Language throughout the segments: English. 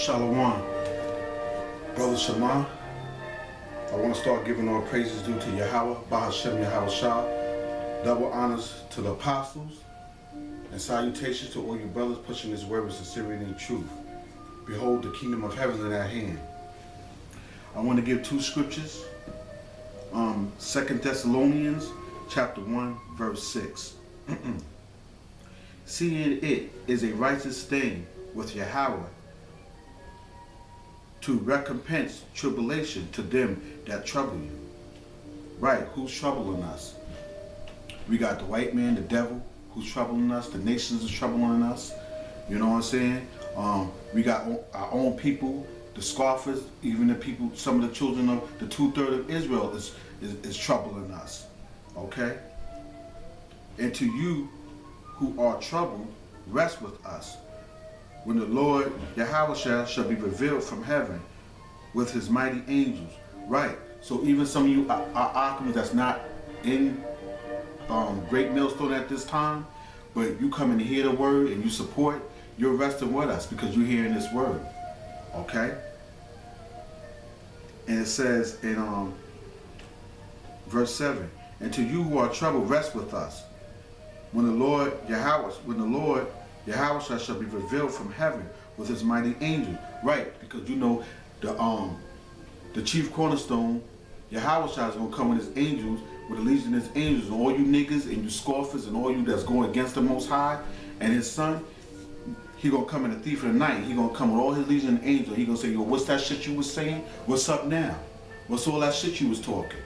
Shalom, Brother Shema. I want to start giving all praises due to Yahweh, Bahashem Yahweh Shah. Double honors to the apostles, and salutations to all you brothers pushing this word with sincerity and truth. Behold, the kingdom of heaven is at hand. I want to give two scriptures. 2 Thessalonians chapter 1, verse 6. Seeing it is a righteous thing with Yahweh to recompense tribulation to them that trouble you. Right, who's troubling us? We got the white man, the devil, who's troubling us. The nations is troubling us. You know what I'm saying? We got our own people, the scoffers, even the people, some of the children of the 2/3 of Israel is troubling us. Okay? And to you who are troubled, rest with us, when the Lord Yahweh shall be revealed from heaven with his mighty angels. Right. So even some of you are Achaim that's not in Great Millstone at this time, but you come in to hear the word and you support, you're resting with us because you're hearing this word. Okay? And it says in verse 7, and to you who are troubled, rest with us, when the Lord Yahweh shall be revealed from heaven with his mighty angels. Right, because you know the chief cornerstone, Yahweh is going to come with his angels, with a legion of his angels, and all you niggas and you scoffers and all you that's going against the Most High and his son, he going to come in the thief of the night. He going to come with all his legion of angels. He going to say, yo, what's that shit you was saying? What's up now? What's all that shit you was talking?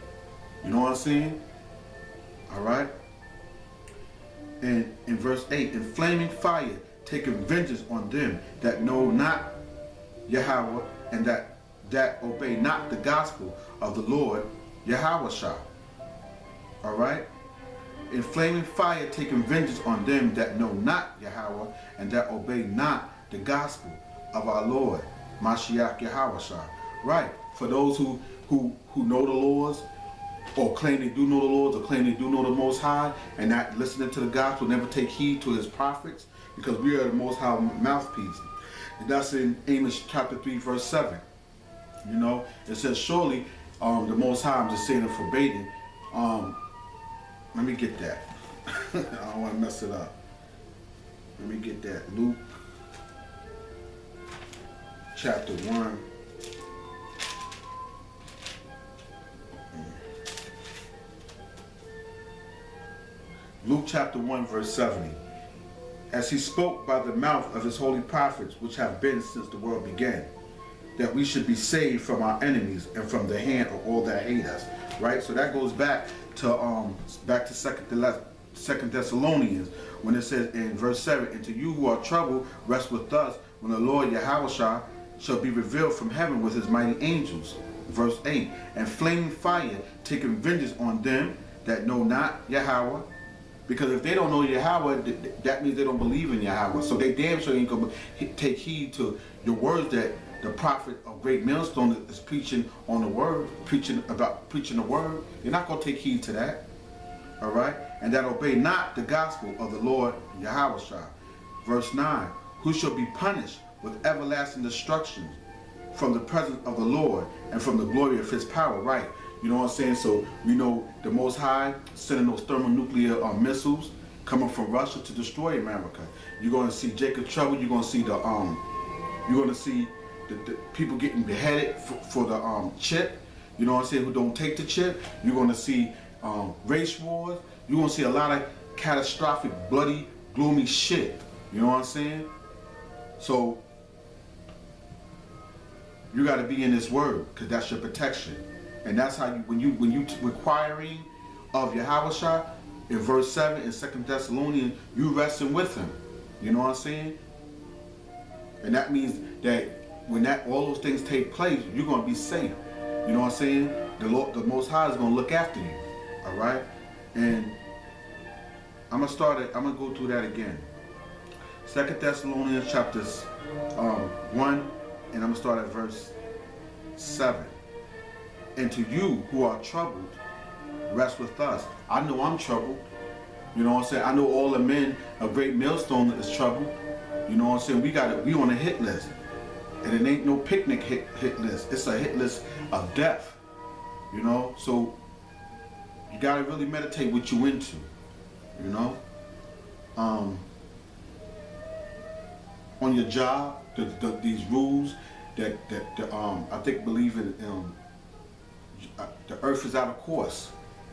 You know what I'm saying? All right? And in verse 8, in flaming fire, taking vengeance on them that know not Yahweh and that obey not the gospel of the Lord Yahweh Shah. All right? In flaming fire, taking vengeance on them that know not Yahweh and that obey not the gospel of our Lord Mashiach Yahweh Shah. Right? For those who know the laws, or claim they do know the Lord, or claim they do know the Most High, and not listening to the gospel, never take heed to his prophets, because we are the Most High mouthpiece. And that's in Amos chapter 3, verse 7. You know, it says, surely the Most High, I'm just saying it verbatim. Let me get that. I don't want to mess it up. Let me get that. Luke chapter 1. Luke chapter 1, verse 70. As he spoke by the mouth of his holy prophets, which have been since the world began, that we should be saved from our enemies and from the hand of all that hate us. Right? So that goes back to Second Thessalonians, when it says in verse 7, and to you who are troubled, rest with us, when the Lord Yahweh shall be revealed from heaven with his mighty angels. Verse 8, and flaming fire, taking vengeance on them that know not Yahweh. Because if they don't know Yahweh, that means they don't believe in Yahweh. So they damn sure ain't going to take heed to the words that the prophet of Great Millstone is preaching on the word, preaching the word. You're not going to take heed to that. All right? And that obey not the gospel of the Lord Yahweh Shah. Verse 9, who shall be punished with everlasting destruction from the presence of the Lord and from the glory of his power. Right? You know what I'm saying? So we know the Most High sending those thermonuclear missiles coming from Russia to destroy America. You're going to see Jacob Trouble. You're going to see the people getting beheaded for the chip. You know what I'm saying? Who don't take the chip. You're going to see race wars. You're going to see a lot of catastrophic, bloody, gloomy shit. You know what I'm saying? So you got to be in this word, because that's your protection. And that's how you, when you requiring of Yahweh Shah, in verse 7 in 2 Thessalonians, you resting with him. You know what I'm saying? And that means that when all those things take place, you're going to be safe. You know what I'm saying? The Most High is going to look after you. All right? And I'm going to go through that again. 2 Thessalonians chapters 1, and I'm going to start at verse 7. And to you who are troubled, rest with us. I know I'm troubled. You know what I'm saying? I know all the men of Great Millstone is troubled. You know what I'm saying? We on a hit list. And it ain't no picnic hit list. It's a hit list of death. You know? So you gotta really meditate what you into. You know? On your job, these rules that I think believe in the earth is out of course.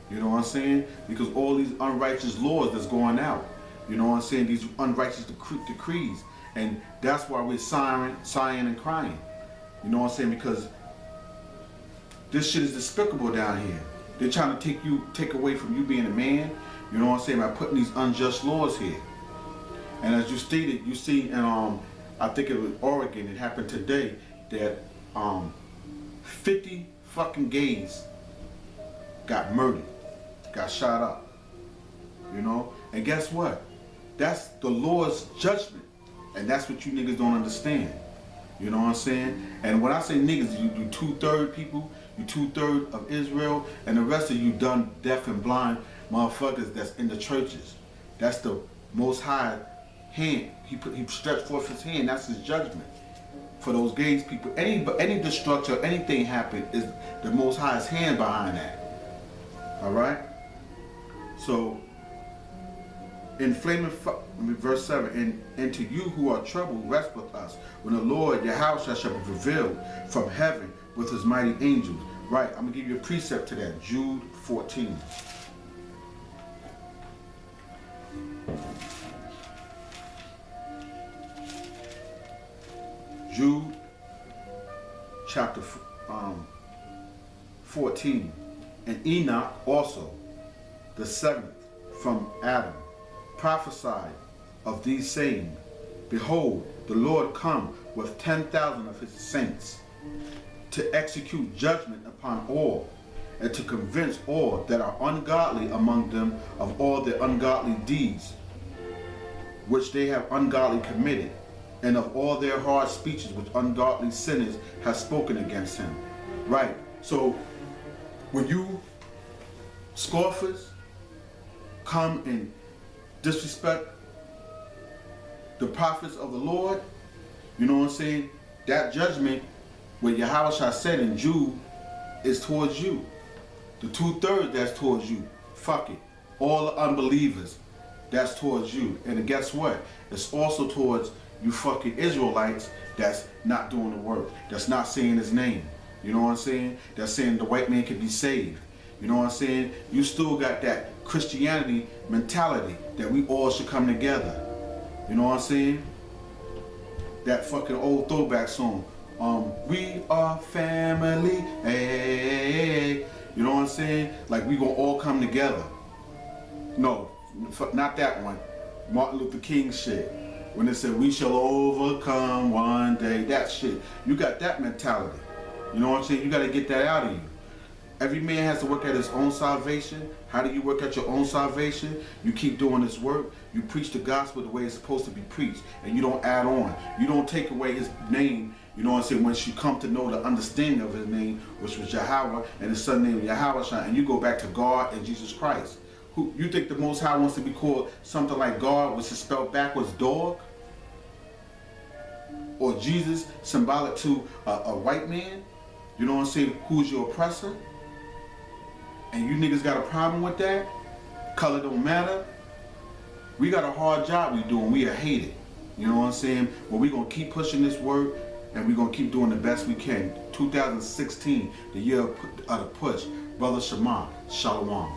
You know what I'm saying? Because all these unrighteous laws that's going out. You know what I'm saying? These unrighteous decrees. And that's why we're sighing and crying. You know what I'm saying? Because this shit is despicable down here. They're trying to take away from you being a man. You know what I'm saying? By putting these unjust laws here. And as you stated, you see in I think it was Oregon, it happened today, that 50 fucking gays got murdered, got shot up. You know? And guess what? That's the Lord's judgment. And that's what you niggas don't understand. You know what I'm saying? And when I say niggas, you 2/3 people, you 2/3 of Israel, and the rest of you done deaf and blind motherfuckers that's in the churches. That's the Most High hand. He stretched forth his hand. That's his judgment for those gays people. Any destruction, anything happen is the Most High's hand behind that. All right. So in verse 7, and to you who are troubled, rest with us when the Lord Yahweh shall be revealed from heaven with his mighty angels. Right. I'm gonna give you a precept to that. Jude 14. Jude chapter 14. And Enoch also, the seventh from Adam, prophesied of these saying, behold, the Lord come with 10,000 of his saints to execute judgment upon all, and to convince all that are ungodly among them of all their ungodly deeds, which they have ungodly committed, and of all their hard speeches which ungodly sinners have spoken against him. Right. So when you scoffers come and disrespect the prophets of the Lord, you know what I'm saying? That judgment, what Yahweh said in Jude, is towards you. The 2/3 that's towards you. Fuck it. All the unbelievers, that's towards you. And guess what? It's also towards you fucking Israelites that's not doing the work, that's not saying his name. You know what I'm saying? That's saying the white man can be saved. You know what I'm saying? You still got that Christianity mentality that we all should come together. You know what I'm saying? That fucking old throwback song. We are family. Hey. You know what I'm saying? Like we gonna all come together. No, not that one. Martin Luther King shit. When it said we shall overcome one day. That shit. You got that mentality. You know what I'm saying? You gotta get that out of you. Every man has to work at his own salvation. How do you work at your own salvation? You keep doing this work. You preach the gospel the way it's supposed to be preached. And you don't add on. You don't take away his name. You know what I'm saying? Once you come to know the understanding of his name, which was Yahweh, and his son named Yahweh, and you go back to God and Jesus Christ. Who you think the Most High wants to be called something like God, which is spelled backwards dog? Or Jesus, symbolic to a white man? You know what I'm saying? Who's your oppressor? And you niggas got a problem with that? Color don't matter? We got a hard job we doing. We are hated. You know what I'm saying? But we gonna keep pushing this work, and we gonna keep doing the best we can. 2016, the year of the push. Brother Shema, Shalom.